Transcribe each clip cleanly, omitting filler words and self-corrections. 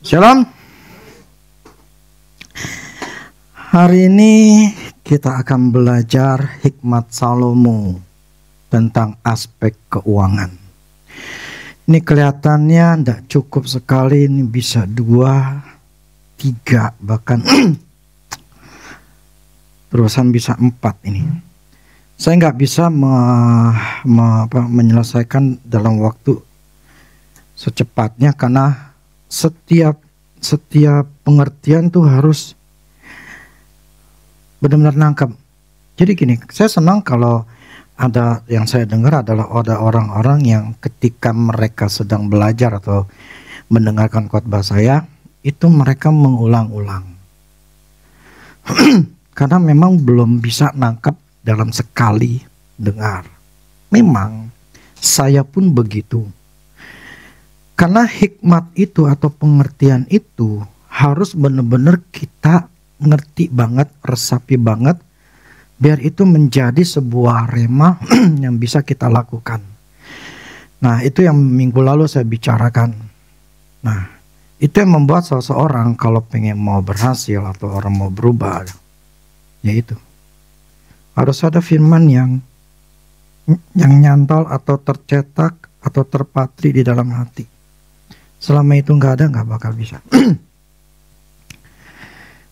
Shalom. Hari ini kita akan belajar hikmat Salomo tentang aspek keuangan. Ini kelihatannya tidak cukup sekali, ini bisa 2, 3, bahkan terusan bisa 4 ini. Saya nggak bisa menyelesaikan dalam waktu secepatnya karena setiap pengertian tuh harus benar-benar nangkep. Jadi gini, saya senang kalau ada yang saya dengar adalah ada orang-orang yang ketika mereka sedang belajar atau mendengarkan khotbah saya, itu mereka mengulang-ulang. Karena memang belum bisa nangkep dalam sekali dengar. Memang saya pun begitu. Karena hikmat itu atau pengertian itu harus benar-benar kita ngerti banget, resapi banget, biar itu menjadi sebuah rema yang bisa kita lakukan. Nah, itu yang minggu lalu saya bicarakan. Nah, itu yang membuat seseorang kalau pengen mau berhasil atau orang mau berubah, yaitu harus ada firman yang nyantol atau tercetak atau terpatri di dalam hati. Selama itu nggak ada, nggak bakal bisa.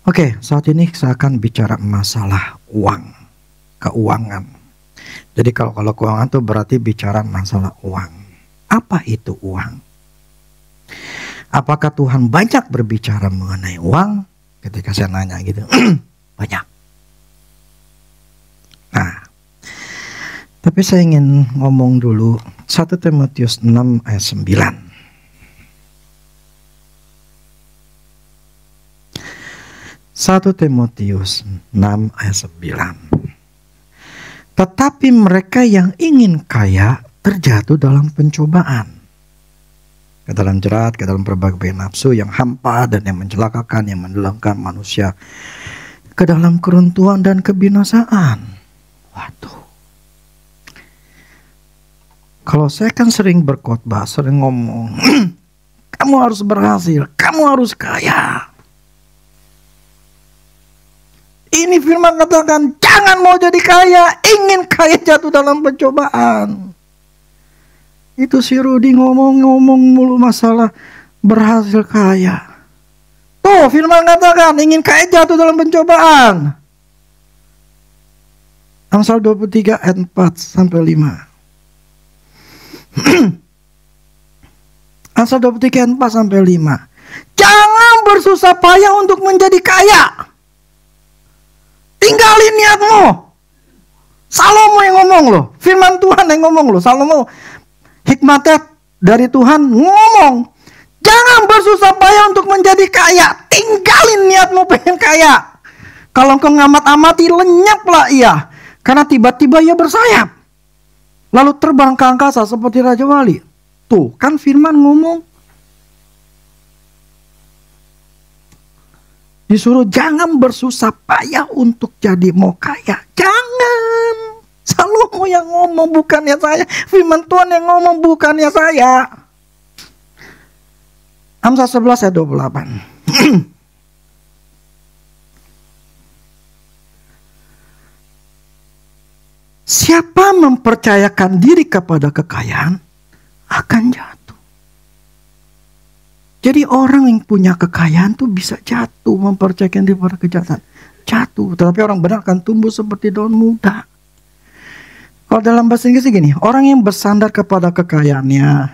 Oke, saat ini saya akan bicara masalah uang, keuangan. Jadi kalau keuangan itu berarti bicara masalah uang. Apa itu uang? Apakah Tuhan banyak berbicara mengenai uang? Ketika saya nanya gitu, banyak. Nah, tapi saya ingin ngomong dulu 1 Timotius 6 ayat 9. 1 Timotius 6 ayat 9. Tetapi mereka yang ingin kaya terjatuh dalam pencobaan, ke dalam jerat, ke dalam berbagai nafsu yang hampa dan yang mencelakakan, yang menenggelamkan manusia ke dalam keruntuhan dan kebinasaan. Waduh. Kalau saya kan sering berkhotbah, sering ngomong, kamu harus berhasil, kamu harus kaya. Ini firman katakan, jangan mau jadi kaya, ingin kaya jatuh dalam pencobaan. Itu si Rudi ngomong-ngomong mulu masalah berhasil kaya. Tuh firman katakan, ingin kaya jatuh dalam pencobaan. Amsal 23 ayat 4 sampai 5. Amsal 23 ayat 4 sampai 5. Jangan bersusah payah untuk menjadi kaya. Tinggalin niatmu. Salomo yang ngomong loh. Firman Tuhan yang ngomong loh. Salomo hikmatnya dari Tuhan ngomong. Jangan bersusah payah untuk menjadi kaya. Tinggalin niatmu pengen kaya. Kalau engkau ngamat-amati lenyaplah ia. Karena tiba-tiba ia bersayap. Lalu terbang ke angkasa seperti Raja Wali. Tuh kan firman ngomong. Disuruh jangan bersusah payah untuk jadi mau kaya. Jangan. Salomo yang ngomong, bukannya saya. Firman Tuhan yang ngomong, bukannya saya. Amsal 11 ayat 28. Siapa mempercayakan diri kepada kekayaan akan jatuh. Jadi orang yang punya kekayaan tuh bisa jatuh, mempercayakan diri pada kejahatan. Jatuh, tetapi orang benar akan tumbuh seperti daun muda. Kalau dalam bahasa Inggris gini, orang yang bersandar kepada kekayaannya,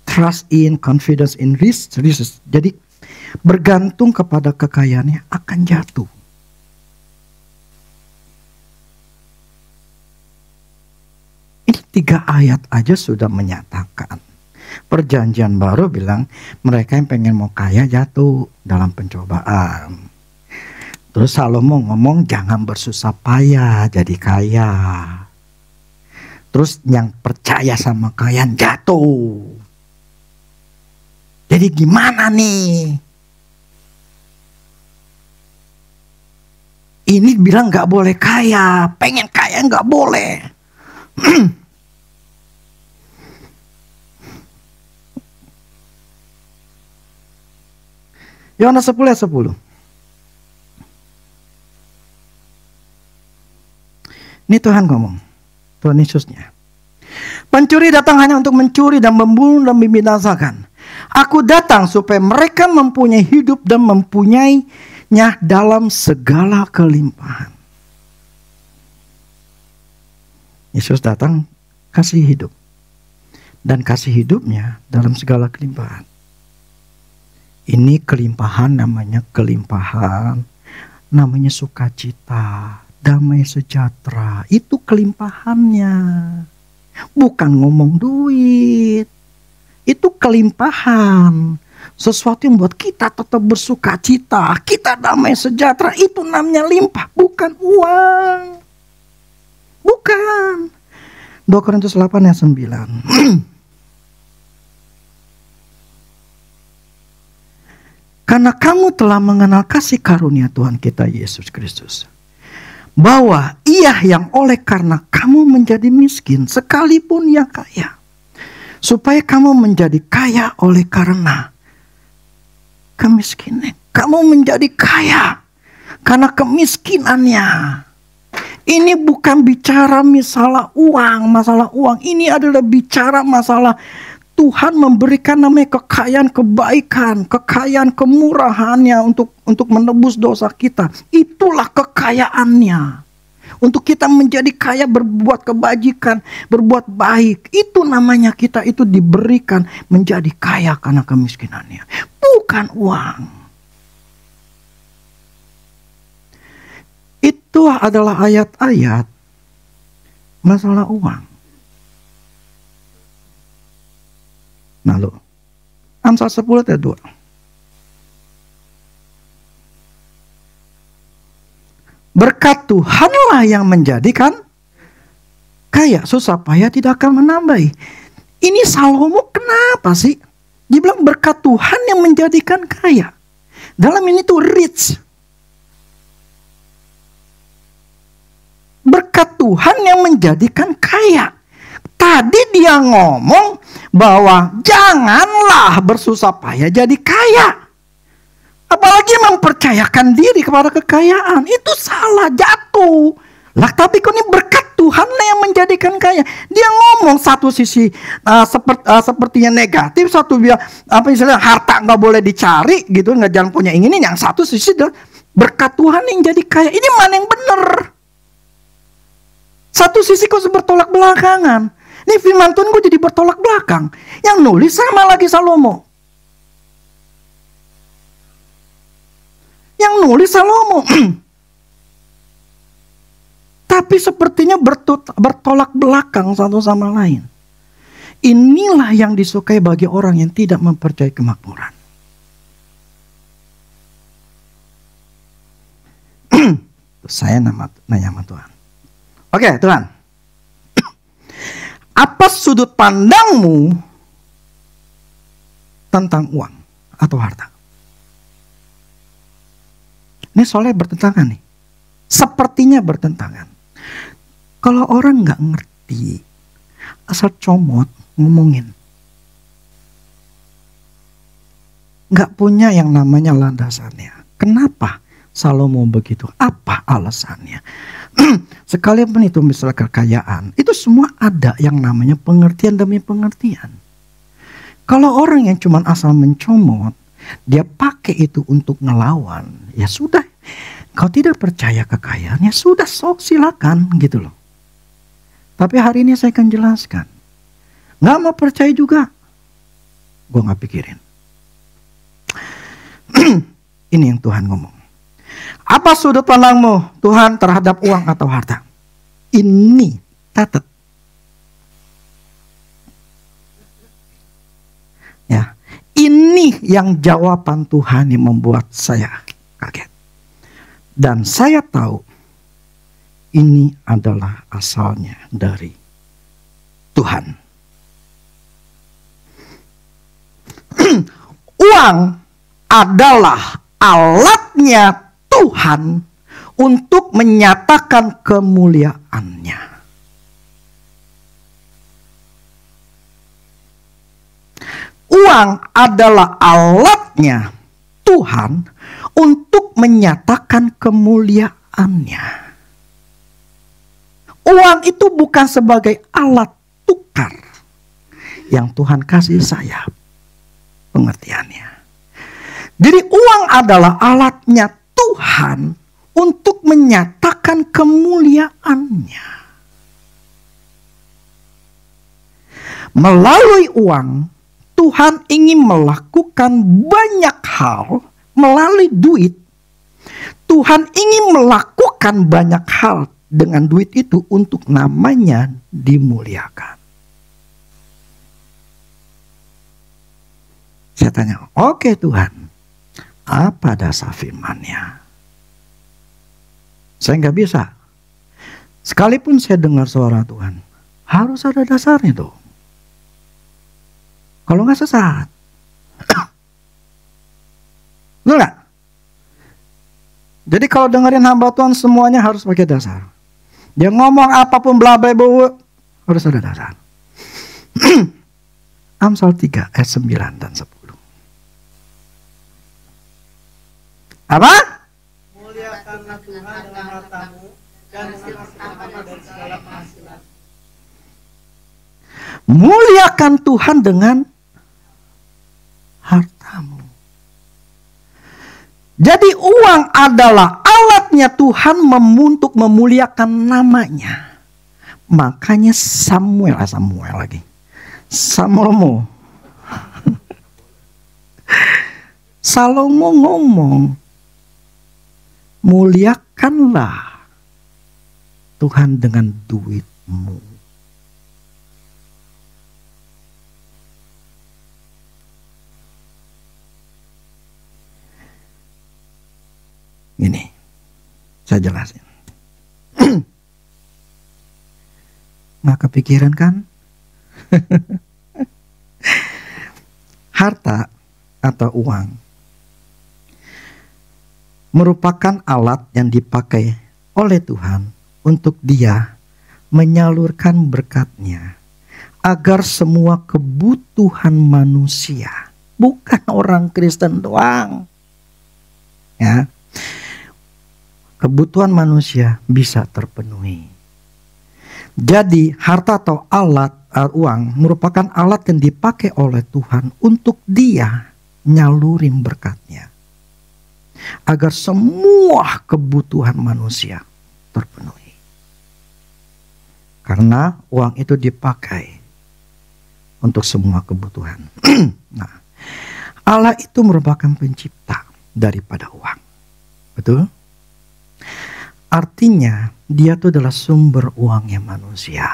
trust in, confidence in riches. Jadi bergantung kepada kekayaannya akan jatuh. Ini 3 ayat aja sudah menyatakan. Perjanjian baru bilang mereka yang pengen mau kaya jatuh dalam pencobaan. Terus Salomo ngomong jangan bersusah payah jadi kaya. Terus yang percaya sama kekayaan jatuh. Jadi gimana nih? Ini bilang gak boleh kaya, pengen kaya gak boleh. Yohanes 10 ayat 10. Ini Tuhan ngomong. Tuhan Yesusnya. Pencuri datang hanya untuk mencuri dan membunuh dan membinasakan. Aku datang supaya mereka mempunyai hidup dan mempunyainya dalam segala kelimpahan. Yesus datang kasih hidup. Dan kasih hidupnya dalam segala kelimpahan. Ini kelimpahan namanya sukacita, damai sejahtera. Itu kelimpahannya. Bukan ngomong duit. Itu kelimpahan. Sesuatu yang buat kita tetap bersukacita. Kita damai sejahtera. Itu namanya limpah. Bukan uang. Bukan. 2 Korintus 8 ayat 9. Karena kamu telah mengenal kasih karunia Tuhan kita Yesus Kristus. Bahwa Ia yang oleh karena kamu menjadi miskin sekalipun Ia kaya. Supaya kamu menjadi kaya oleh karena kemiskinan. Kamu menjadi kaya karena kemiskinannya. Ini bukan bicara masalah uang. Ini adalah bicara masalah Tuhan memberikan namanya kekayaan kebaikan, kekayaan kemurahannya untuk menebus dosa kita. Itulah kekayaannya. Untuk kita menjadi kaya berbuat kebajikan, berbuat baik. Itu namanya kita itu diberikan menjadi kaya karena kemiskinannya. Bukan uang. Itu adalah ayat-ayat masalah uang. Lalu, Amsal 10 ayat 2. Berkat Tuhanlah yang menjadikan kaya, susah payah tidak akan menambahi. Ini Salomo kenapa sih? Dia bilang berkat Tuhan yang menjadikan kaya. Dalam ini tuh rich. Berkat Tuhan yang menjadikan kaya. Tadi dia ngomong bahwa janganlah bersusah payah jadi kaya. Apalagi mempercayakan diri kepada kekayaan. Itu salah, jatuh. Lah tapi kok ini berkat Tuhanlah yang menjadikan kaya. Dia ngomong satu sisi sepertinya negatif, satu bilang harta nggak boleh dicari gitu, nggak jangan punya inginin. Yang satu sisi berkat Tuhan yang jadi kaya. Ini mana yang benar? Satu sisi kok bertolak belakangan. Ini firman Tuhan kok jadi bertolak belakang. Yang nulis sama lagi Salomo. Yang nulis Salomo. Tapi sepertinya bertolak belakang satu sama lain. Inilah yang disukai bagi orang yang tidak mempercayai kemakmuran. Saya nanya sama Tuhan. Oke, Tuhan. Apa sudut pandangmu tentang uang atau harta? Ini soalnya bertentangan nih. Sepertinya bertentangan. Kalau orang nggak ngerti, asal comot ngomongin. Nggak punya yang namanya landasannya. Kenapa Salomo begitu? Apa alasannya? Sekalipun itu misalnya kekayaan, itu semua ada yang namanya pengertian demi pengertian. Kalau orang yang cuma asal mencomot, dia pakai itu untuk ngelawan, ya sudah. Kau tidak percaya kekayaan, ya sudah, sok silakan gitu loh. Tapi hari ini saya akan jelaskan. Nggak mau percaya juga, gue nggak pikirin. Ini yang Tuhan ngomong. Apa sudut pandangmu Tuhan terhadap uang atau harta? Ini catat. Ya, ini yang jawaban Tuhan yang membuat saya kaget. Dan saya tahu ini adalah asalnya dari Tuhan. Uang adalah alatnya Tuhan untuk menyatakan kemuliaannya. Uang adalah alatnya Tuhan untuk menyatakan kemuliaannya. Uang itu bukan sebagai alat tukar yang Tuhan kasih saya. Pengertiannya. Jadi uang adalah alatnya Tuhan untuk menyatakan kemuliaannya. Melalui uang, Tuhan ingin melakukan banyak hal. Melalui duit, Tuhan ingin melakukan banyak hal dengan duit itu untuk namanya dimuliakan. Saya tanya, oke Tuhan, apa dasar firman-Nya? Saya nggak bisa. Sekalipun saya dengar suara Tuhan, harus ada dasarnya tuh. Kalau nggak sesat. Betul nggak? Jadi kalau dengerin hamba Tuhan semuanya harus pakai dasar. Dia ngomong apapun bla bla bla harus ada dasar. Amsal 3 ayat 9 dan 10. Apa? Muliakanlah Tuhan dengan hartamu dan dengan hartamu dari segala penghasilan. Muliakan Tuhan dengan hartamu. Jadi uang adalah alatnya Tuhan untuk memuliakan namanya. Makanya Salomo ngomong, muliakanlah Tuhan dengan duitmu. Ini saya jelasin. Nggak kepikiran kan? Harta atau uang merupakan alat yang dipakai oleh Tuhan untuk Dia menyalurkan berkat-Nya agar semua kebutuhan manusia, bukan orang Kristen doang, ya, kebutuhan manusia bisa terpenuhi. Jadi harta atau alat uang merupakan alat yang dipakai oleh Tuhan untuk Dia nyalurin berkat-Nya agar semua kebutuhan manusia terpenuhi. Karena uang itu dipakai untuk semua kebutuhan. Nah, Allah itu merupakan pencipta daripada uang. Betul? Artinya Dia itu adalah sumber uangnya manusia.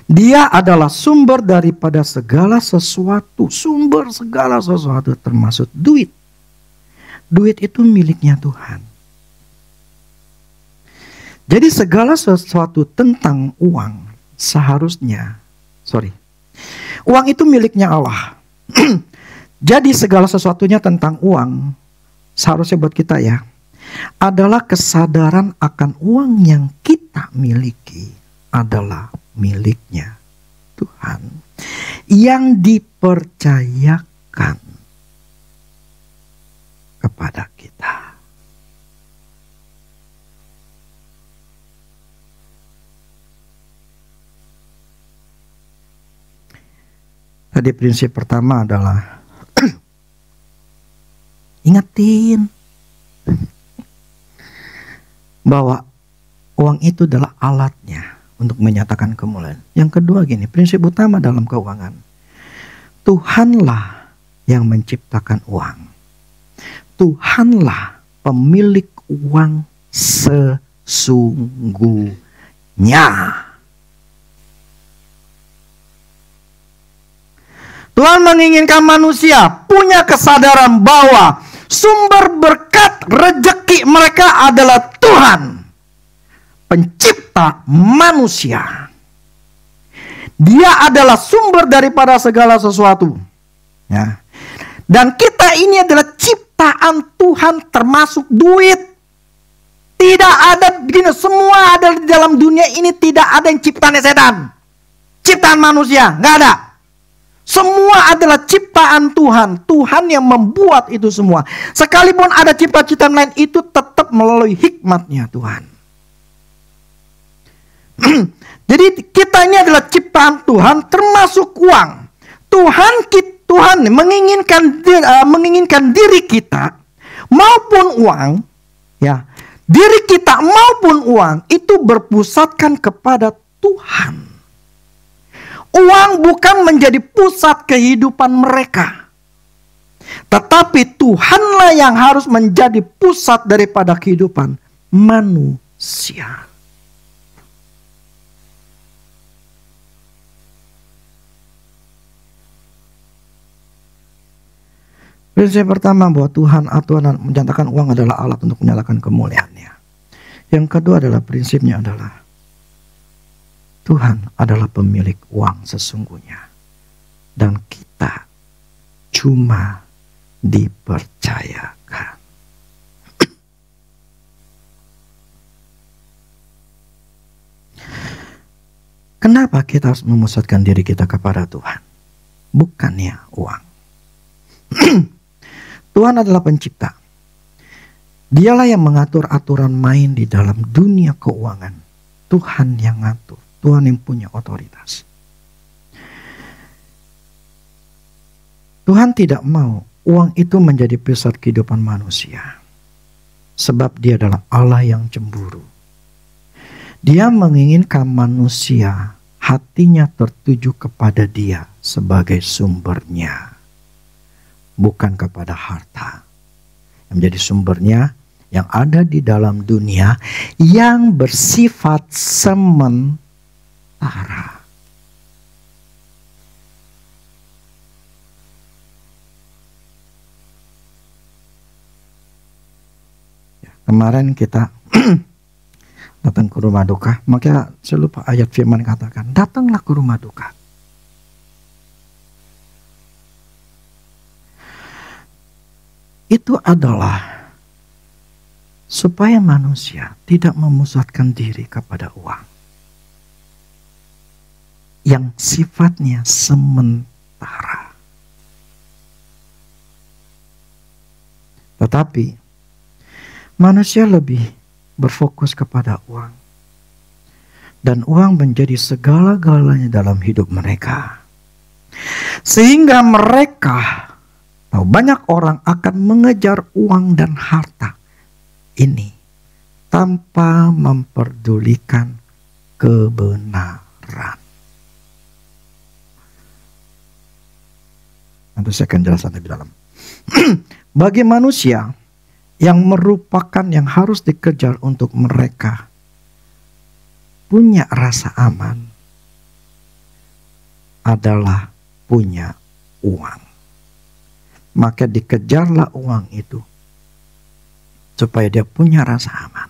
Dia adalah sumber daripada segala sesuatu. Sumber segala sesuatu termasuk duit. Duit itu miliknya Tuhan. Jadi segala sesuatu tentang uang seharusnya, uang itu miliknya Allah. Jadi segala sesuatunya tentang uang seharusnya buat kita ya, adalah kesadaran akan uang yang kita miliki adalah miliknya Tuhan yang dipercayakan kepada kita. Tadi prinsip pertama adalah ingetin bahwa uang itu adalah alatnya untuk menyatakan kemuliaan. Yang kedua gini, prinsip utama dalam keuangan. Tuhanlah yang menciptakan uang. Tuhanlah pemilik uang sesungguhnya. Tuhan menginginkan manusia punya kesadaran bahwa sumber berkat rejeki mereka adalah Tuhan, pencipta manusia. Dia adalah sumber daripada segala sesuatu. Ya. Dan kita ini adalah ciptaan Tuhan termasuk duit. Tidak ada begini, semua ada di dalam dunia ini, tidak ada yang ciptaannya setan. Ciptaan manusia, nggak ada. Semua adalah ciptaan Tuhan. Tuhan yang membuat itu semua. Sekalipun ada cipta-ciptaan lain, itu tetap melalui hikmatnya Tuhan. Jadi kita ini adalah ciptaan Tuhan, termasuk uang. Tuhan menginginkan diri kita maupun uang, ya, diri kita maupun uang itu berpusatkan kepada Tuhan. Uang bukan menjadi pusat kehidupan mereka, tetapi Tuhanlah yang harus menjadi pusat daripada kehidupan manusia. Prinsip pertama bahwa Tuhan menyatakan uang adalah alat untuk menyatakan kemuliaannya. Yang kedua adalah prinsipnya adalah Tuhan adalah pemilik uang sesungguhnya. Dan kita cuma dipercayakan. Kenapa kita harus memusatkan diri kita kepada Tuhan? Bukannya uang. Tuhan adalah pencipta. Dialah yang mengatur aturan main di dalam dunia keuangan. Tuhan yang ngatur. Tuhan yang punya otoritas. Tuhan tidak mau uang itu menjadi pusat kehidupan manusia. Sebab dia adalah Allah yang cemburu. Dia menginginkan manusia hatinya tertuju kepada dia sebagai sumbernya. Bukan kepada harta. Yang menjadi sumbernya yang ada di dalam dunia yang bersifat sementara. Ya, kemarin kita datang ke rumah duka, maka saya lupa ayat firman katakan, datanglah ke rumah duka. Itu adalah supaya manusia tidak memusatkan diri kepada uang yang sifatnya sementara. Tetapi manusia lebih berfokus kepada uang. Dan uang menjadi segala-galanya dalam hidup mereka. Sehingga mereka, banyak orang akan mengejar uang dan harta ini tanpa memperdulikan kebenaran. Nanti saya akan jelaskan lebih dalam. Bagi manusia yang merupakan yang harus dikejar untuk mereka punya rasa aman adalah punya uang. Maka dikejarlah uang itu supaya dia punya rasa aman.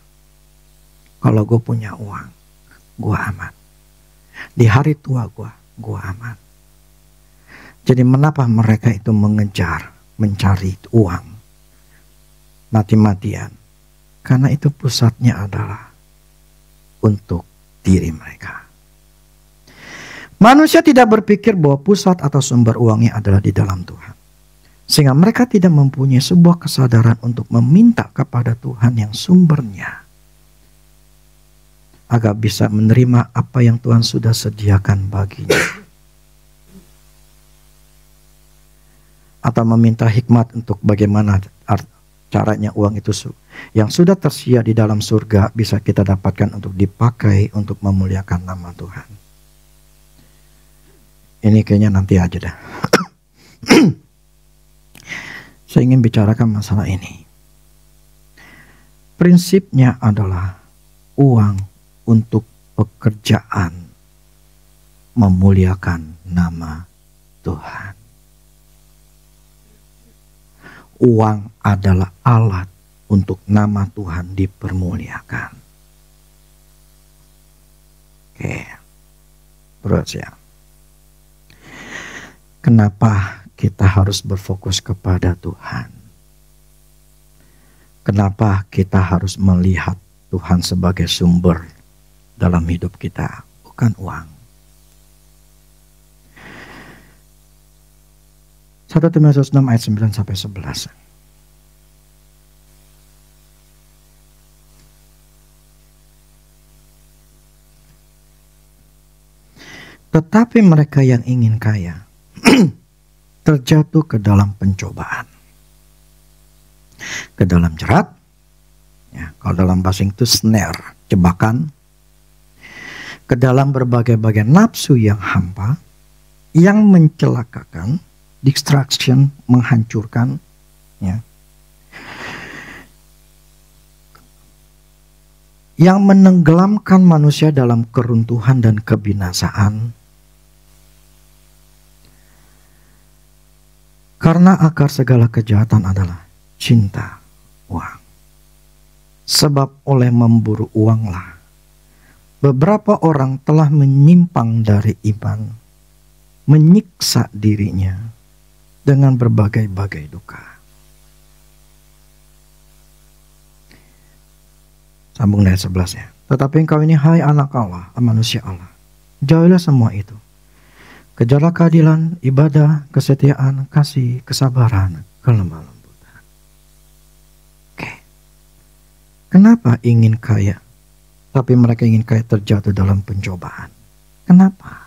Kalau gue punya uang, gue aman. Di hari tua gue aman. Jadi mengapa mereka itu mencari uang mati-matian? Karena itu pusatnya adalah untuk diri mereka. Manusia tidak berpikir bahwa pusat atau sumber uangnya adalah di dalam Tuhan. Sehingga mereka tidak mempunyai sebuah kesadaran untuk meminta kepada Tuhan yang sumbernya. Agar bisa menerima apa yang Tuhan sudah sediakan baginya. Atau meminta hikmat untuk bagaimana caranya uang itu yang sudah tersedia di dalam surga bisa kita dapatkan untuk dipakai untuk memuliakan nama Tuhan. Ini kayaknya nanti aja dah. Saya ingin bicarakan masalah ini. Prinsipnya adalah uang untuk pekerjaan memuliakan nama Tuhan. Uang adalah alat untuk nama Tuhan dipermuliakan. Oke, terus ya. Kenapa kita harus berfokus kepada Tuhan? Kenapa kita harus melihat Tuhan sebagai sumber dalam hidup kita, bukan uang? 1 Timotius 6 ayat 9 sampai 11. Tetapi mereka yang ingin kaya terjatuh ke dalam pencobaan, ke dalam jerat, ya, kalau dalam bahasa itu snare, jebakan, ke dalam berbagai-bagai nafsu yang hampa, yang mencelakakan, distraction, menghancurkan, ya, yang menenggelamkan manusia dalam keruntuhan dan kebinasaan. Karena akar segala kejahatan adalah cinta uang. Sebab oleh memburu uanglah beberapa orang telah menyimpang dari iman, menyiksa dirinya dengan berbagai-bagai duka. Sambung dari 11 ya. Tetapi engkau ini, hai anak Allah, manusia Allah, jauhilah semua itu. Kejarlah keadilan, ibadah, kesetiaan, kasih, kesabaran, kelemah lembutan. Oke. Kenapa ingin kaya? Tapi mereka ingin kaya terjatuh dalam pencobaan. Kenapa?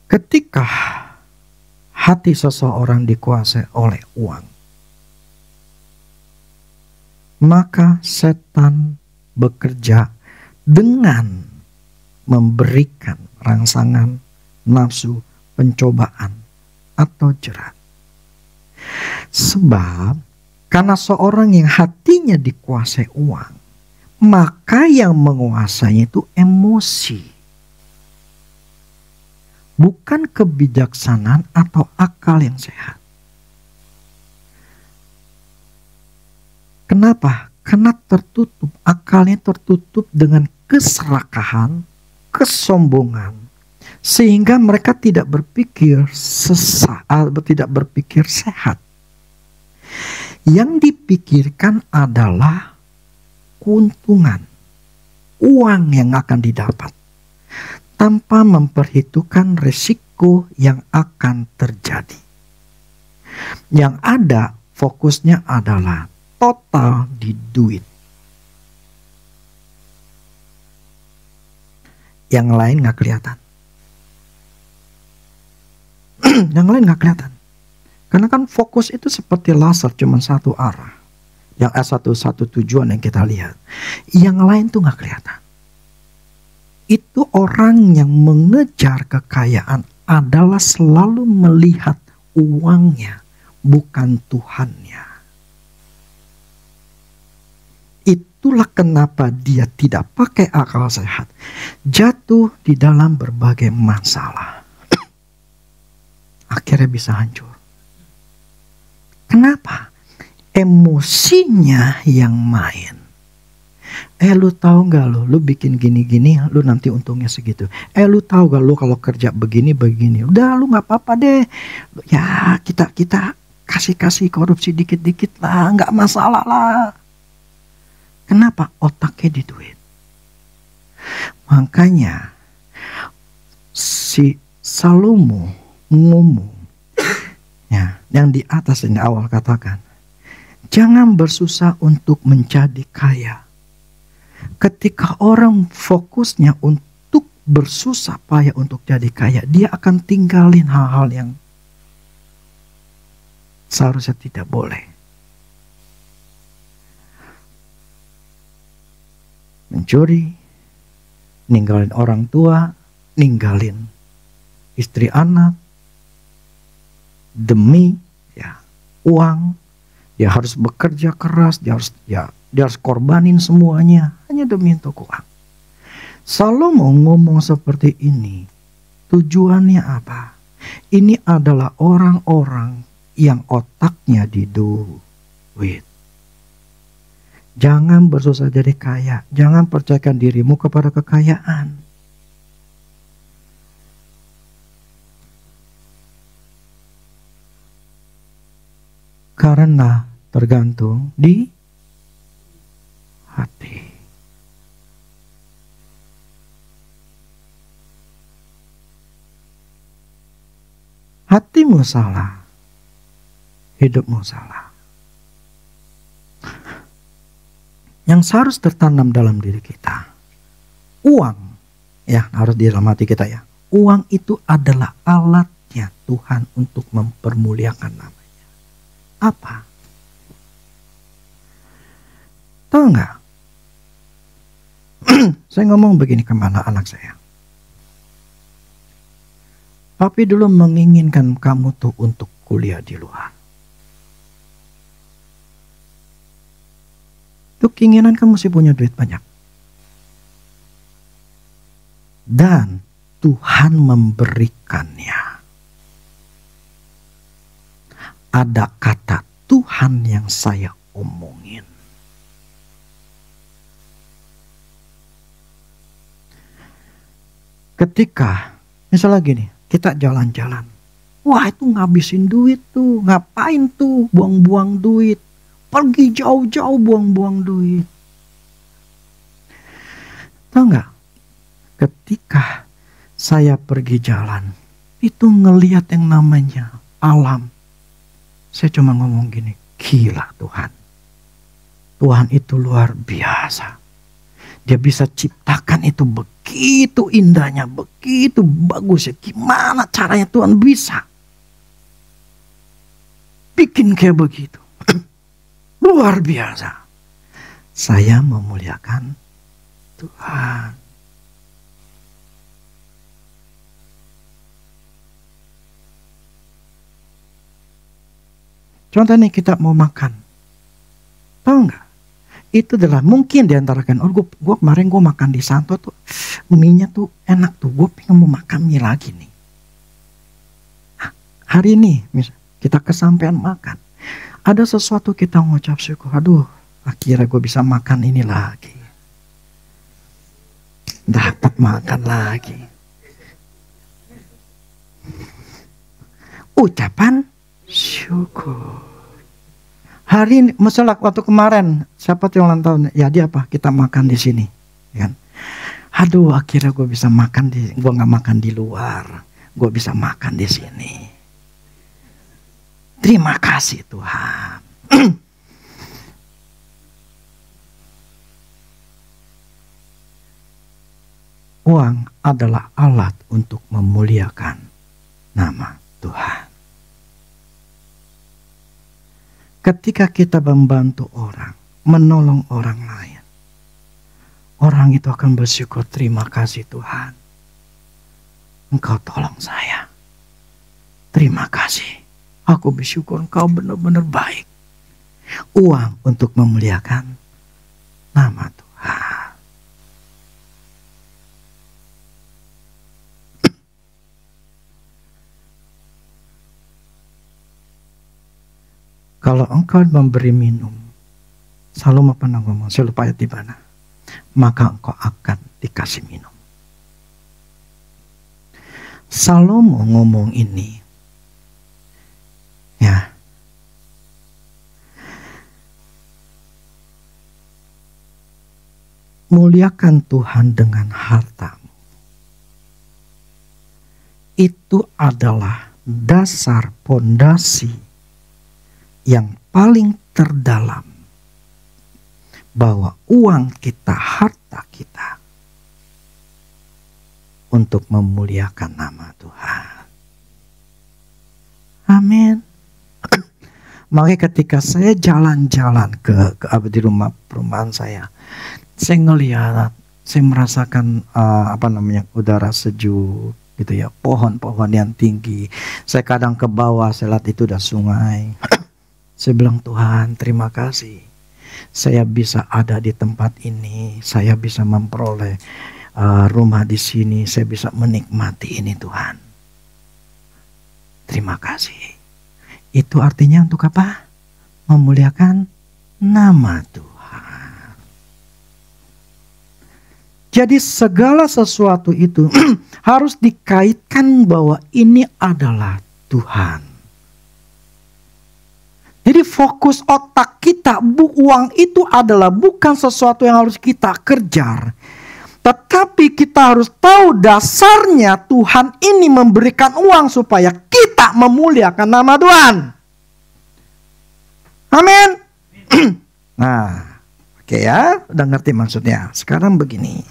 Ketika hati seseorang dikuasai oleh uang, maka setan bekerja dengan memberikan rangsangan, nafsu, pencobaan, atau jerat. Sebab karena seorang yang hatinya dikuasai uang, maka yang menguasainya itu emosi, bukan kebijaksanaan atau akal yang sehat. Kenapa? Karena tertutup, akalnya tertutup dengan keserakahan, kesombongan, sehingga mereka tidak berpikir tidak berpikir sehat. Yang dipikirkan adalah keuntungan, uang yang akan didapat, tanpa memperhitungkan risiko yang akan terjadi. Yang ada fokusnya adalah total di duit. Yang lain gak kelihatan. Yang lain gak kelihatan. Karena kan fokus itu seperti laser, cuma satu arah. Yang satu tujuan yang kita lihat. Yang lain tuh gak kelihatan. Itu orang yang mengejar kekayaan adalah selalu melihat uangnya, bukan Tuhannya. Itulah kenapa dia tidak pakai akal sehat. Jatuh di dalam berbagai masalah. Akhirnya bisa hancur. Kenapa? Emosinya yang main. Lu tahu gak lu bikin gini-gini, lu nanti untungnya segitu. Lu tahu gak lu kalau kerja begini-begini. Udah lu gak apa-apa deh. Ya kita kasih korupsi dikit-dikit lah, gak masalah lah. Kenapa? Otaknya di duit. Makanya si Salomo ngomong, ya, yang di atas yang di awal katakan, jangan bersusah untuk menjadi kaya. Ketika orang fokusnya untuk bersusah payah untuk jadi kaya, dia akan tinggalin hal-hal yang seharusnya tidak boleh. Mencuri, ninggalin orang tua, ninggalin istri anak, demi ya uang, dia harus bekerja keras, dia harus korbanin semuanya hanya demi untuk uang. Salomo ngomong seperti ini, tujuannya apa? Ini adalah orang-orang yang otaknya di duit. Jangan bersusah jadi kaya. Jangan percayakan dirimu kepada kekayaan. Karena tergantung di hati. Hatimu salah, hidupmu salah. Yang harus tertanam dalam diri kita, uang, ya harus di dalam hati kita ya. Uang itu adalah alatnya Tuhan untuk mempermuliakan namanya. Apa? Tahu nggak? Saya ngomong begini kemana anak saya. Papi dulu menginginkan kamu tuh untuk kuliah di luar. Itu keinginan kamu mesti punya duit banyak. Dan Tuhan memberikannya. Ada kata Tuhan yang saya omongin. Ketika, misalnya gini, kita jalan-jalan. Wah itu ngabisin duit tuh, ngapain tuh buang-buang duit. Pergi jauh-jauh buang-buang duit. Tahu nggak? Ketika saya pergi jalan, itu ngelihat yang namanya alam. Saya cuma ngomong gini, gila Tuhan. Tuhan itu luar biasa. Dia bisa ciptakan itu begitu indahnya, begitu bagusnya. Gimana caranya Tuhan bisa bikin kayak begitu? Luar biasa. Saya memuliakan Tuhan. Contoh nih kita mau makan. Tahu nggak? Itu adalah mungkin diantarakan. Oh gue kemarin gue makan di Santo tuh. Mie-nya tuh enak tuh. Gue pengen mau makan mie lagi nih. Hari ini kita kesampaian makan. Ada sesuatu kita ngucap syukur. Aduh, akhirnya gue bisa makan ini lagi. Dapat makan lagi. Ucapan syukur. Hari ini, misalnya waktu kemarin, siapa tuh yang ulang tahun? Ya dia apa? Kita makan di sini, kan? Aduh, akhirnya gue bisa makan gue nggak makan di luar, gue bisa makan di sini. Terima kasih Tuhan. Uang adalah alat untuk memuliakan nama Tuhan. Ketika kita membantu orang, menolong orang lain, orang itu akan bersyukur, terima kasih Tuhan. Engkau tolong saya. Terima kasih. Aku bersyukur engkau benar-benar baik. Uang untuk memuliakan nama Tuhan. Kalau engkau memberi minum, Salomo pernah ngomong, saya lupa ayat di mana, maka engkau akan dikasih minum. Salomo ngomong ini, ya, muliakan Tuhan dengan hartamu. Itu adalah dasar pondasi yang paling terdalam bahwa uang kita, harta kita untuk memuliakan nama Tuhan. Amin. Makanya ketika saya jalan-jalan ke di perumahan saya ngelihat, saya merasakan udara sejuk gitu ya, pohon-pohon yang tinggi. Saya kadang ke bawah, saya lihat itu udah sungai. Saya bilang, Tuhan terima kasih. Saya bisa ada di tempat ini. Saya bisa memperoleh rumah di sini. Saya bisa menikmati ini Tuhan. Terima kasih. Itu artinya untuk apa? Memuliakan nama Tuhan. Jadi segala sesuatu itu harus dikaitkan bahwa ini adalah Tuhan. Jadi fokus otak kita, uang itu adalah bukan sesuatu yang harus kita kejar. Tetapi kita harus tahu dasarnya Tuhan ini memberikan uang supaya kita memuliakan nama Tuhan. Amin. Nah, oke ya, udah ngerti maksudnya. Sekarang begini.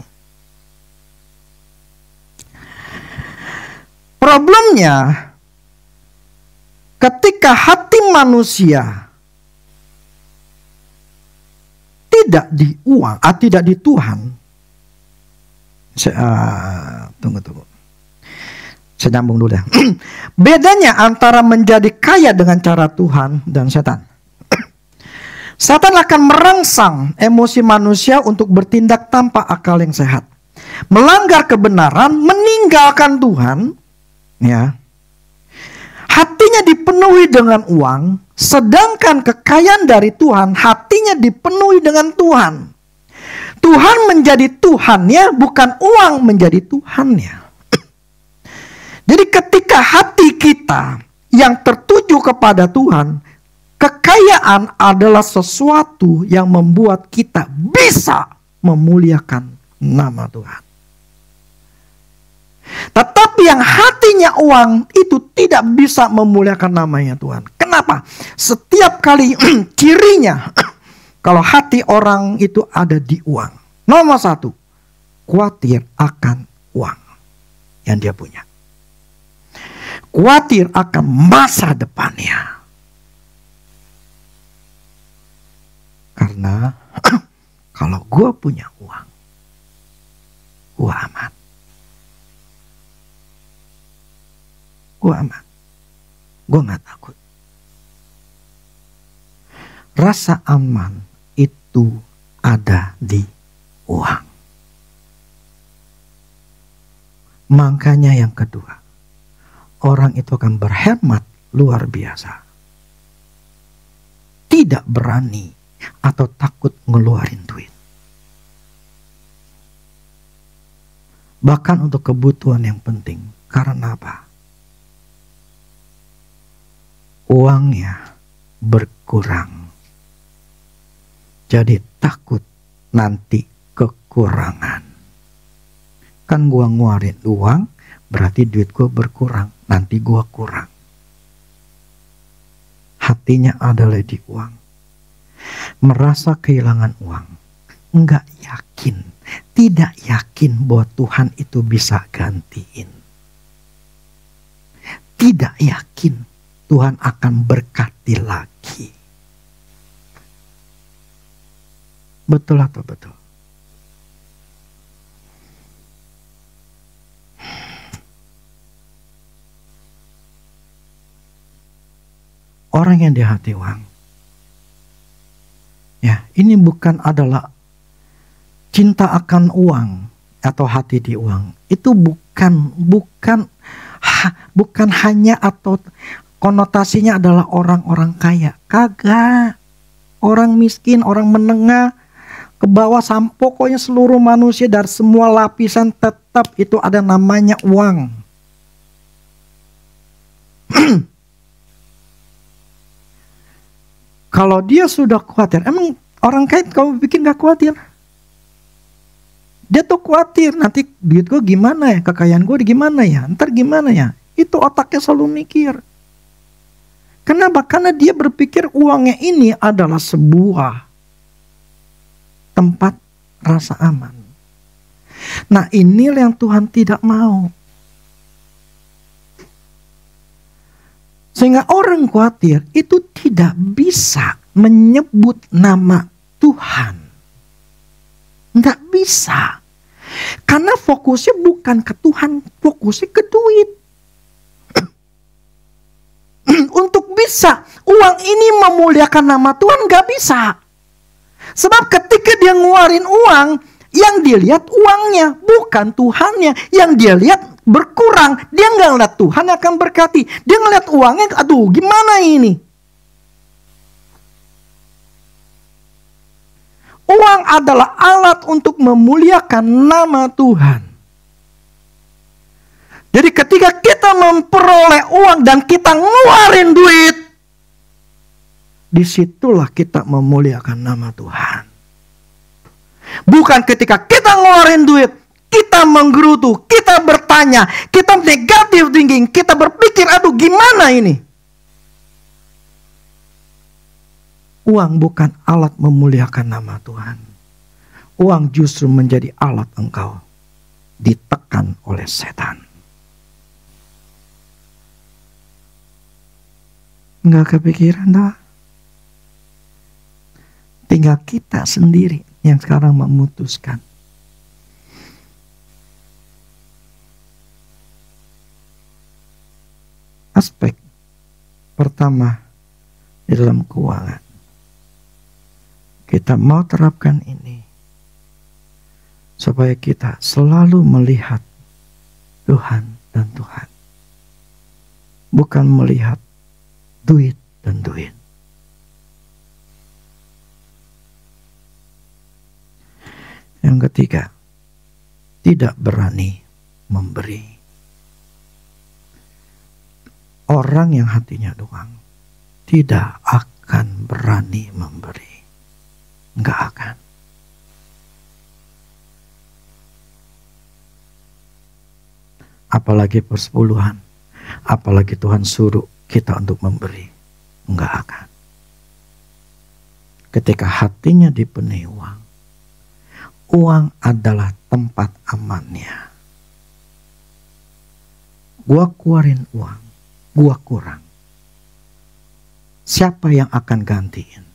Problemnya, ketika hati manusia tidak di uang, tidak di Tuhan. Tunggu. Saya nyambung dulu ya. Bedanya antara menjadi kaya dengan cara Tuhan dan setan. Setan akan merangsang emosi manusia untuk bertindak tanpa akal yang sehat, melanggar kebenaran, meninggalkan Tuhan. Ya, hatinya dipenuhi dengan uang, sedangkan kekayaan dari Tuhan hatinya dipenuhi dengan Tuhan. Tuhan menjadi Tuhannya, bukan uang menjadi Tuhannya. Jadi ketika hati kita yang tertuju kepada Tuhan, kekayaan adalah sesuatu yang membuat kita bisa memuliakan nama Tuhan. Tetapi yang hatinya uang itu tidak bisa memuliakan namanya Tuhan. Kenapa? Setiap kali cirinya kalau hati orang itu ada di uang. Nomor satu, khawatir akan uang yang dia punya. Khawatir akan masa depannya. Karena kalau gue punya uang, gue aman. Gue aman. Gue gak takut. Rasa aman itu ada di uang. Makanya yang kedua, orang itu akan berhemat luar biasa. Tidak berani atau takut ngeluarin duit. Bahkan untuk kebutuhan yang penting. Karena apa? Uangnya berkurang. Jadi takut nanti kekurangan. Kan gua ngeluarin uang, berarti duit gua berkurang. Nanti gua kurang. Hatinya adalah di uang. Merasa kehilangan uang. Enggak yakin. Tidak yakin bahwa Tuhan itu bisa gantiin. Tidak yakin Tuhan akan berkati lagi. Betul atau betul? Orang yang di hati uang, ya, ini bukan adalah cinta akan uang atau hati di uang. Itu bukan hanya atau konotasinya adalah orang-orang kaya. Kagak. Orang miskin, orang menengah, ke bawah, pokoknya seluruh manusia dari semua lapisan tetap itu ada namanya uang. Kalau dia sudah khawatir, emang orang kaya kamu bikin gak khawatir? Dia tuh khawatir, nanti duit gue gimana ya, kekayaan gue gimana ya, ntar gimana ya. Itu otaknya selalu mikir. Kenapa? Karena dia berpikir uangnya ini adalah sebuah tempat rasa aman. Nah, inilah yang Tuhan tidak mau. Sehingga orang khawatir itu tidak bisa menyebut nama Tuhan. Nggak bisa. Karena fokusnya bukan ke Tuhan, fokusnya ke duit. Untuk bisa uang ini memuliakan nama Tuhan nggak bisa. Sebab ketika dia ngeluarin uang, yang dilihat uangnya, bukan Tuhannya. Yang dia lihat berkurang. Dia nggak ngeliat Tuhan akan berkati. Dia ngeliat uangnya, aduh gimana ini? Uang adalah alat untuk memuliakan nama Tuhan. Jadi ketika kita memperoleh uang dan kita ngeluarin duit, disitulah kita memuliakan nama Tuhan. Bukan ketika kita ngeluarin duit, kita menggerutu, kita bertanya, kita negatif thinking, kita berpikir, aduh gimana ini? Uang bukan alat memuliakan nama Tuhan. Uang justru menjadi alat engkau ditekan oleh setan. Enggak kepikiran dah. Tinggal kita sendiri yang sekarang memutuskan. Aspek pertama di dalam keuangan. Kita mau terapkan ini supaya kita selalu melihat Tuhan dan Tuhan. Bukan melihat duit dan duit. Yang ketiga, tidak berani memberi. Orang yang hatinya doang tidak akan berani memberi. Enggak akan. Apalagi persepuluhan. Apalagi Tuhan suruh kita untuk memberi. Enggak akan. Ketika hatinya dipenuhi uang. Uang adalah tempat amannya. Gua keluarin uang. Gua kurang. Siapa yang akan gantiin?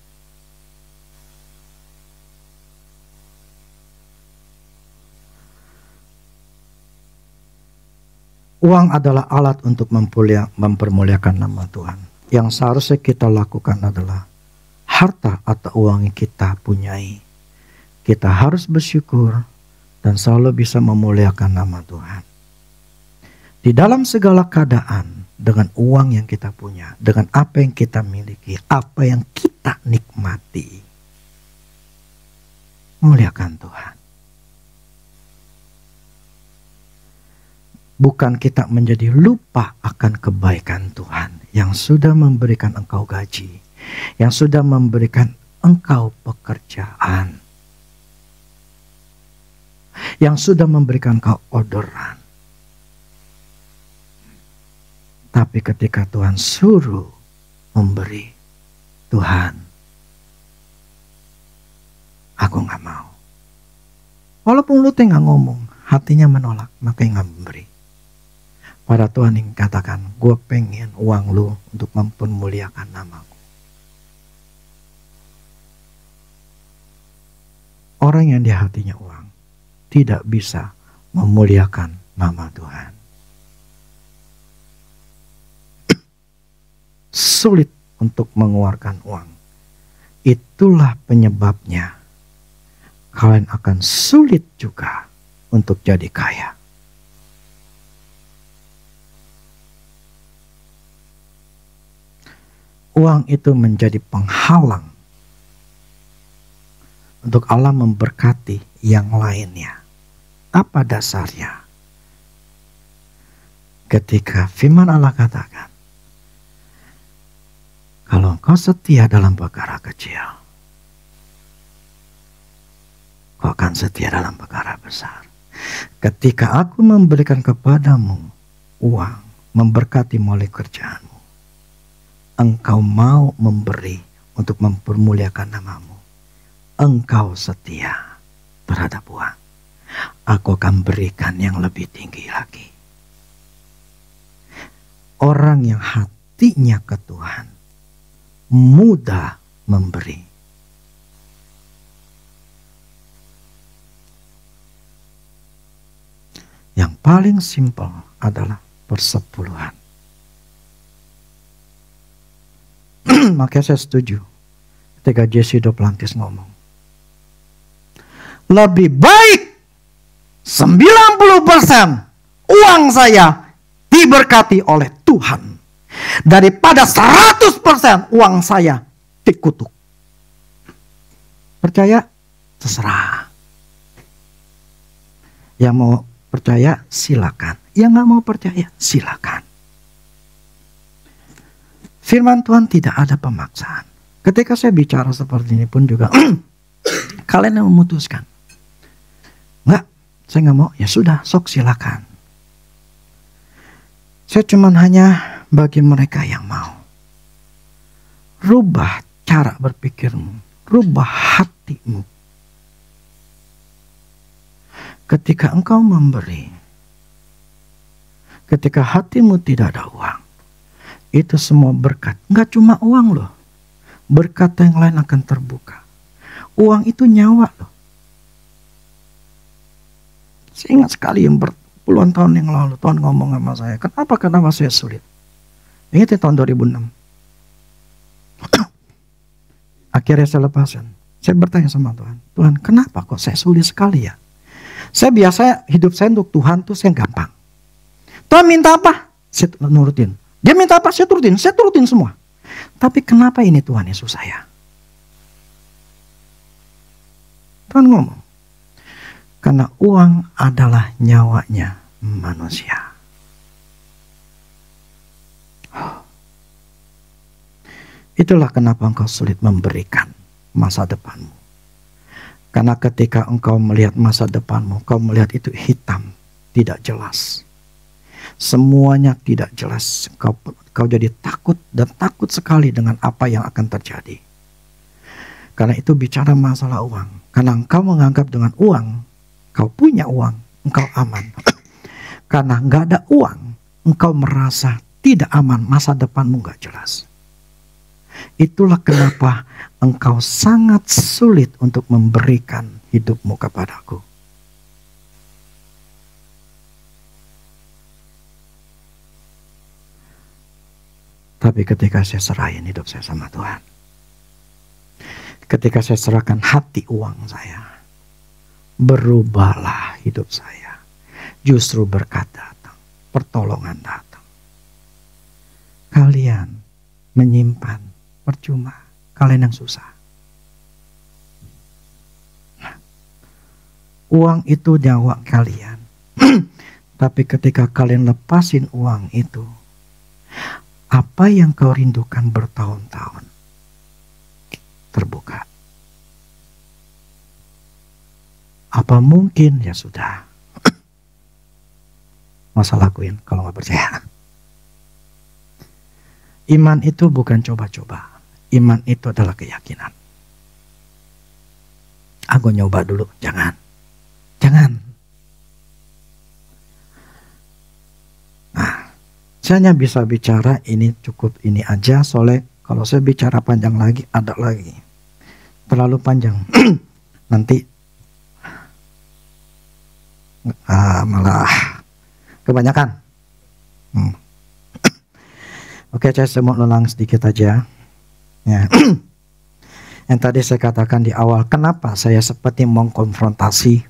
Uang adalah alat untuk mempermuliakan nama Tuhan. Yang seharusnya kita lakukan adalah harta atau uang yang kita punyai. Kita harus bersyukur dan selalu bisa memuliakan nama Tuhan. Di dalam segala keadaan, dengan uang yang kita punya, dengan apa yang kita miliki, apa yang kita nikmati, muliakan Tuhan. Bukan kita menjadi lupa akan kebaikan Tuhan yang sudah memberikan engkau gaji, yang sudah memberikan engkau pekerjaan, yang sudah memberikan engkau orderan. Tapi ketika Tuhan suruh memberi, Tuhan, aku gak mau. Walaupun lu tengah ngomong, hatinya menolak, makanya gak memberi. Pada Tuhan yang katakan, gue pengen uang lu untuk mempermuliakan namaku. Orang yang di hatinya uang tidak bisa memuliakan nama Tuhan. Sulit untuk mengeluarkan uang. Itulah penyebabnya kalian akan sulit juga untuk jadi kaya. Uang itu menjadi penghalang untuk Allah memberkati yang lainnya. Apa dasarnya? Ketika firman Allah katakan, kalau engkau setia dalam perkara kecil, kau akan setia dalam perkara besar. Ketika aku memberikan kepadamu uang, memberkati melalui kerjaanmu, engkau mau memberi untuk mempermuliakan namamu. Engkau setia terhadap uang. Aku akan berikan yang lebih tinggi lagi. Orang yang hatinya ke Tuhan mudah memberi. Yang paling simpel adalah persepuluhan. Makanya saya setuju ketika Jesse Duplantis ngomong, lebih baik 90% uang saya diberkati oleh Tuhan daripada 100% uang saya dikutuk. Percaya? Terserah. Yang mau percaya silakan, yang nggak mau percaya silakan. Firman Tuhan tidak ada pemaksaan. Ketika saya bicara seperti ini pun juga kalian yang memutuskan. Enggak, Saya nggak mau, ya sudah, sok silakan. Saya cuman hanya bagi mereka yang mau. Rubah cara berpikirmu, rubah hatimu. Ketika engkau memberi, ketika hatimu tidak ada uang, itu semua berkat. Nggak cuma uang loh, berkat yang lain akan terbuka. Uang itu nyawa loh. Saya ingat sekali yang puluhan tahun yang lalu Tuhan ngomong sama saya, kenapa saya sulit. Ingat ya tahun 2006. Akhirnya saya lepaskan. Saya bertanya sama Tuhan, Tuhan kenapa kok saya sulit sekali ya? Saya biasa hidup saya untuk Tuhan tuh saya gampang. Tuhan minta apa? Saya nurutin. Dia minta apa? Saya turutin semua. Tapi kenapa ini Tuhan Yesus saya? Tuhan ngomong, karena uang adalah nyawanya manusia. Itulah kenapa engkau sulit memberikan masa depanmu. Karena ketika engkau melihat masa depanmu, engkau melihat itu hitam, tidak jelas. Semuanya tidak jelas. Kau jadi takut dan takut sekali dengan apa yang akan terjadi. Karena itu bicara masalah uang. Karena engkau menganggap dengan uang, kau punya uang, engkau aman. Karena nggak ada uang, engkau merasa tidak aman, masa depanmu nggak jelas. Itulah kenapa engkau sangat sulit untuk memberikan hidupmu kepadaku. Tapi ketika saya serahin hidup saya sama Tuhan, ketika saya serahkan hati uang saya, berubahlah hidup saya. Justru berkat datang, pertolongan datang. Kalian menyimpan percuma, kalian yang susah. Uang itu nyawa kalian. Tapi ketika kalian lepasin uang itu, apa yang kau rindukan bertahun-tahun terbuka. Apa mungkin? Ya sudah. Masa lakuin kalau nggak percaya. Iman itu bukan coba-coba. Iman itu adalah keyakinan. Aku nyoba dulu. Jangan. Nah, saya hanya bisa bicara ini cukup ini aja. Soalnya kalau saya bicara panjang lagi, ada lagi. Terlalu panjang. Nanti malah kebanyakan. Oke, saya mau ulang sedikit aja. Ya. Yang tadi saya katakan di awal, kenapa saya seperti mengkonfrontasi,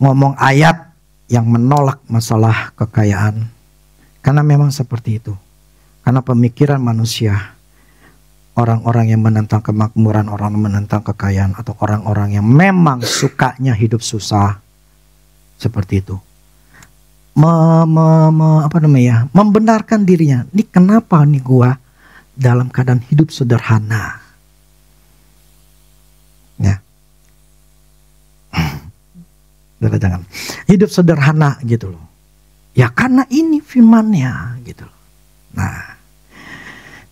ngomong ayat yang menolak masalah kekayaan. Karena memang seperti itu. Karena pemikiran manusia, orang-orang yang menentang kemakmuran, orang yang menentang kekayaan, atau orang-orang yang memang sukanya hidup susah, seperti itu. Membenarkan dirinya. Ini kenapa nih gua dalam keadaan hidup sederhana? Ya. Jangan. Hidup sederhana gitu loh. Ya karena ini firman-Nya gitu loh. Nah,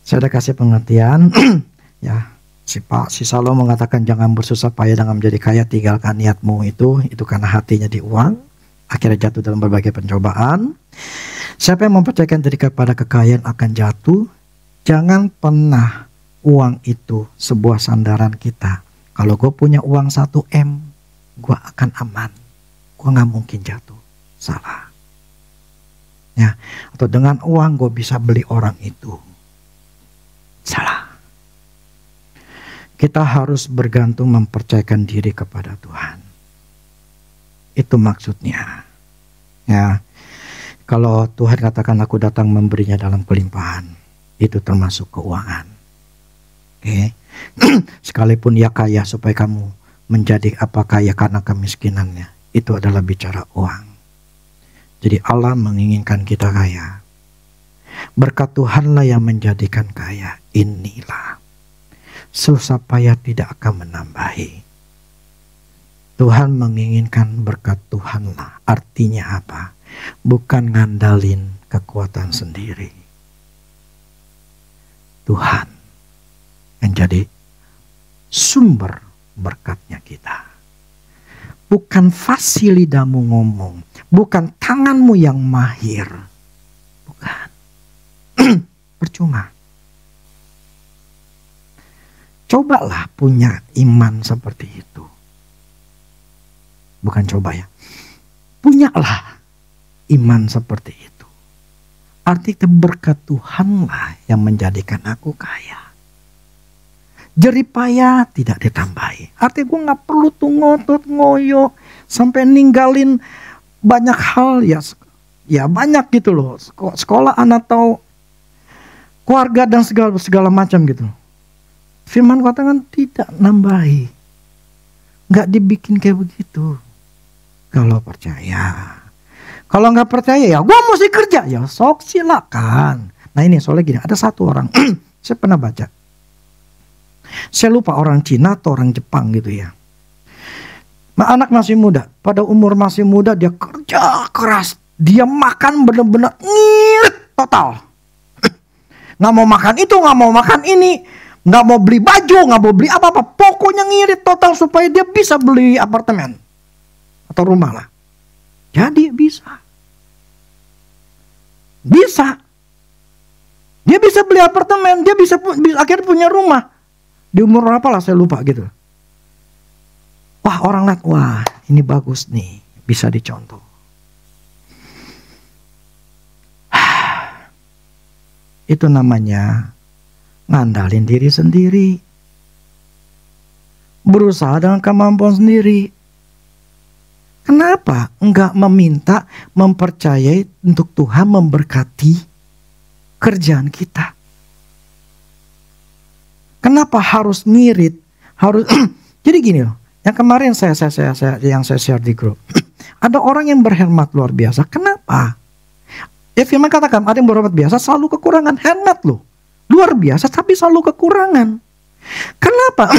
saya udah kasih pengertian. Ya, si Salomo mengatakan jangan bersusah payah dengan menjadi kaya, tinggalkan niatmu itu karena hatinya di uang. Akhirnya jatuh dalam berbagai pencobaan. Siapa yang mempercayakan diri kepada kekayaan akan jatuh. Jangan pernah uang itu sebuah sandaran kita. Kalau gue punya uang 1 M, gue akan aman. Gue gak mungkin jatuh. Salah. Ya, atau dengan uang gue bisa beli orang itu. Salah. Kita harus bergantung mempercayakan diri kepada Tuhan. Itu maksudnya. Ya. Kalau Tuhan katakan aku datang memberinya dalam kelimpahan, itu termasuk keuangan. Oke. Sekalipun ia kaya supaya kamu menjadi apa kaya karena kemiskinannya, itu adalah bicara uang. Jadi Allah menginginkan kita kaya. Berkat Tuhanlah yang menjadikan kaya. Inilah susah payah tidak akan menambahi. Tuhan menginginkan berkat Tuhanlah. Artinya apa? Bukan ngandalin kekuatan sendiri. Tuhan yang jadi sumber berkatnya kita. Bukan fasilidamu ngomong. Bukan tanganmu yang mahir. Bukan. Percuma. Cobalah punya iman seperti itu. Bukan coba ya. Punyalah iman seperti itu. Artinya berkat Tuhanlah yang menjadikan aku kaya. Jeripaya tidak ditambahi. Artinya gue gak perlu tuh ngotot ngoyo sampai ninggalin banyak hal ya banyak gitu loh. Sekolahan atau keluarga dan segala macam gitu. Firman katakan tidak nambahi. Gak dibikin kayak begitu. Kalau percaya. Kalau nggak percaya ya gue mesti kerja. Ya sok silakan. Nah ini soalnya gini. Ada satu orang. Saya pernah baca. Saya lupa orang Cina atau orang Jepang gitu ya. Nah, anak masih muda. Pada umur masih muda dia kerja keras. Dia makan benar-benar ngirit total. Nggak mau makan itu, nggak mau makan ini. Nggak mau beli baju, nggak mau beli apa-apa. Pokoknya ngirit total supaya dia bisa beli apartemen. Atau rumah lah. Jadi bisa. Bisa. Dia bisa beli apartemen. Dia bisa akhirnya punya rumah. Di umur berapa lah saya lupa gitu. Wah orang lihat. Wah ini bagus nih. Bisa dicontoh. Itu namanya ngandalin diri sendiri. Berusaha dengan kemampuan sendiri. Kenapa enggak meminta, mempercayai untuk Tuhan memberkati kerjaan kita? Kenapa harus ngirit? Harus jadi gini loh. Yang kemarin saya share di grup. Ada orang yang berhemat luar biasa. Kenapa? Ya firman katakan ada yang berhemat biasa selalu kekurangan. Hemat loh. Luar biasa tapi selalu kekurangan. Kenapa?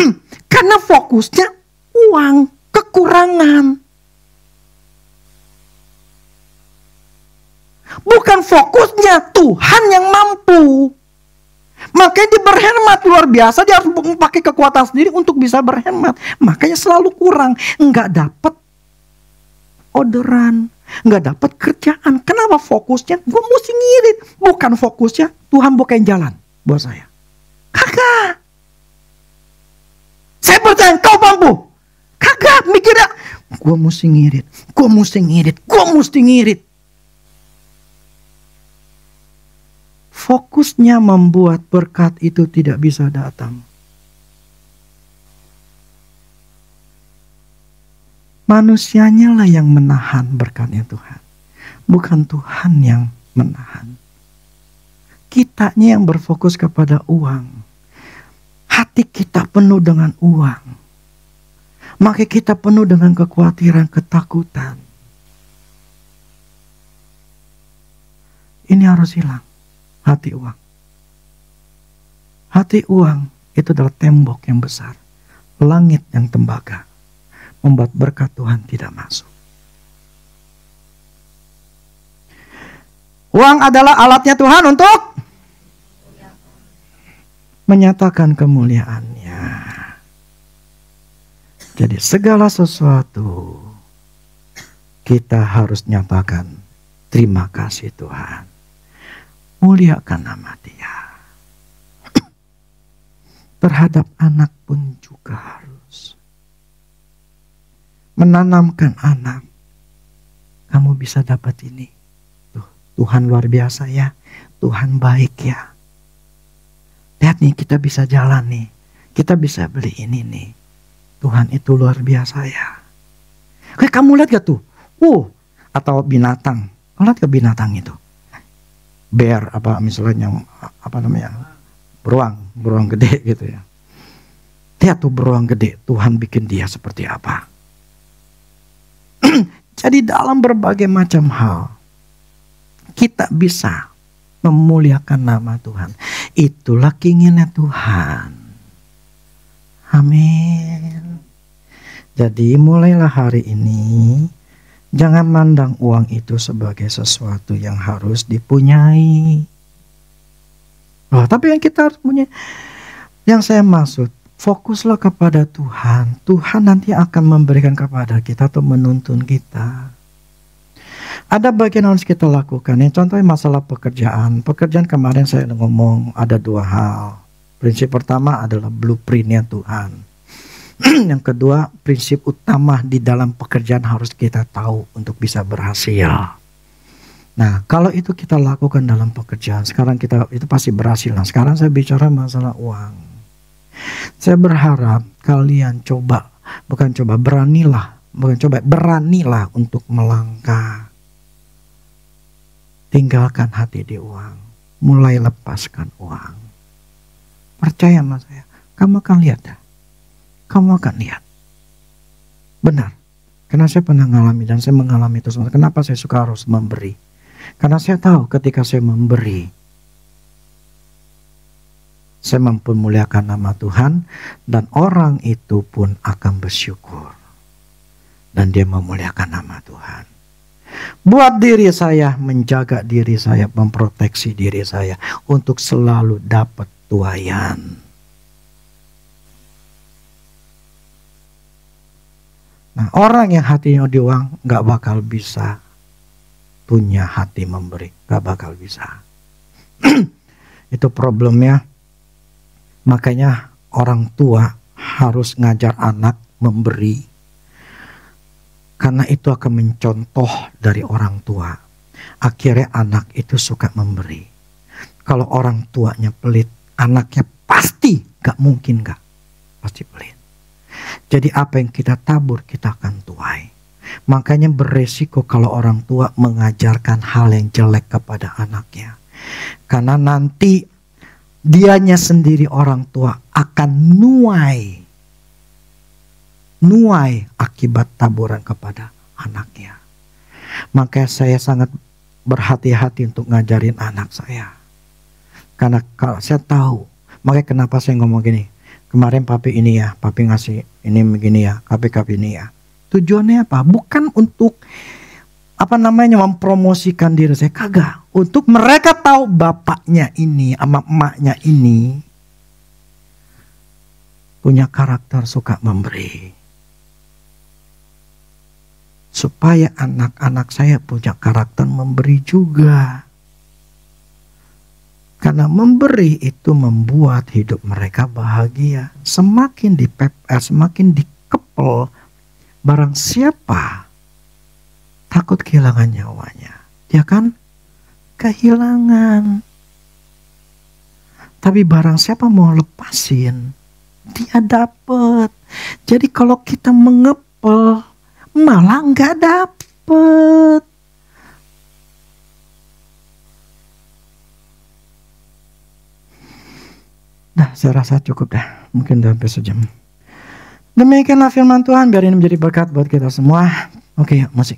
Karena fokusnya uang, kekurangan. Bukan fokusnya Tuhan yang mampu. Makanya dia berhemat luar biasa. Dia harus pakai kekuatan sendiri untuk bisa berhemat. Makanya selalu kurang. Nggak dapat orderan. Nggak dapat kerjaan. Kenapa fokusnya? Gue mesti ngirit. Bukan fokusnya Tuhan bukain jalan buat saya. Kagak. Saya percaya kau mampu. Kagak mikirnya. Gue mesti ngirit. Gue mesti ngirit. Gue mesti ngirit. Fokusnya membuat berkat itu tidak bisa datang. Manusianya lah yang menahan berkatnya Tuhan. Bukan Tuhan yang menahan. Kitanya yang berfokus kepada uang. Hati kita penuh dengan uang. Maka kita penuh dengan kekhawatiran, ketakutan. Ini harus hilang. Hati uang. Hati uang itu adalah tembok yang besar. Langit yang tembaga. Membuat berkat Tuhan tidak masuk. Uang adalah alatnya Tuhan untuk menyatakan kemuliaannya. Jadi segala sesuatu kita harus nyatakan terima kasih Tuhan. Muliakan nama Dia. Terhadap anak pun juga harus. Menanamkan anak. Kamu bisa dapat ini. Tuh, Tuhan luar biasa ya. Tuhan baik ya. Lihat nih kita bisa jalan nih. Kita bisa beli ini nih. Tuhan itu luar biasa ya. Kayak kamu lihat gak tuh? Atau binatang. Kamu lihat gak binatang itu? Bear apa misalnya yang apa namanya beruang gede gitu ya. Lihat tuh beruang gede, Tuhan bikin dia seperti apa. Jadi dalam berbagai macam hal kita bisa memuliakan nama Tuhan. Itulah keinginan Tuhan. Amin. Jadi mulailah hari ini, jangan mandang uang itu sebagai sesuatu yang harus dipunyai. Oh, tapi yang kita harus punya, yang saya maksud, fokuslah kepada Tuhan. Tuhan nanti akan memberikan kepada kita atau menuntun kita. Ada bagian yang harus kita lakukan. Yang contohnya masalah pekerjaan. Pekerjaan kemarin saya ngomong ada dua hal. Prinsip pertama adalah blueprintnya Tuhan. Yang kedua, prinsip utama di dalam pekerjaan harus kita tahu untuk bisa berhasil. Nah, kalau itu kita lakukan dalam pekerjaan, sekarang kita itu pasti berhasil. Nah, sekarang saya bicara masalah uang. Saya berharap kalian beranilah untuk melangkah. Tinggalkan hati di uang. Mulai lepaskan uang. Percaya sama saya, kamu akan lihat dah. Kamu akan lihat. Benar. Karena saya pernah mengalami dan saya mengalami itu semua. Kenapa saya suka harus memberi? Karena saya tahu ketika saya memberi, saya mempermuliakan nama Tuhan dan orang itu pun akan bersyukur. Dan dia memuliakan nama Tuhan. Buat diri saya, menjaga diri saya, memproteksi diri saya untuk selalu dapat tuaian. Nah, orang yang hatinya di uang gak bakal bisa punya hati memberi. Gak bakal bisa. Itu problemnya. Makanya orang tua harus ngajar anak memberi. Karena itu akan mencontoh dari orang tua. Akhirnya anak itu suka memberi. Kalau orang tuanya pelit, anaknya pasti gak mungkin gak. Pasti pelit. Jadi apa yang kita tabur kita akan tuai. Makanya beresiko kalau orang tua mengajarkan hal yang jelek kepada anaknya. Karena nanti dianya sendiri orang tua akan nuai akibat taburan kepada anaknya. Makanya saya sangat berhati-hati untuk ngajarin anak saya. Karena kalau saya tahu, makanya kenapa saya ngomong gini. Kemarin papi ini ya, papi ngasih ini begini ya, kapi ini ya. Tujuannya apa? Bukan untuk mempromosikan diri saya, kagak. Untuk mereka tahu bapaknya ini sama emaknya ini punya karakter suka memberi. Supaya anak-anak saya punya karakter memberi juga. Karena memberi itu membuat hidup mereka bahagia. Semakin dikepel, barang siapa takut kehilangan nyawanya, dia kan kehilangan. Tapi barang siapa mau lepasin, dia dapat. Jadi kalau kita mengepel, malah nggak dapet. Nah, saya rasa cukup dah. Mungkin udah hampir sejam. Demikianlah firman Tuhan. Biar ini menjadi berkat buat kita semua. Oke, musik.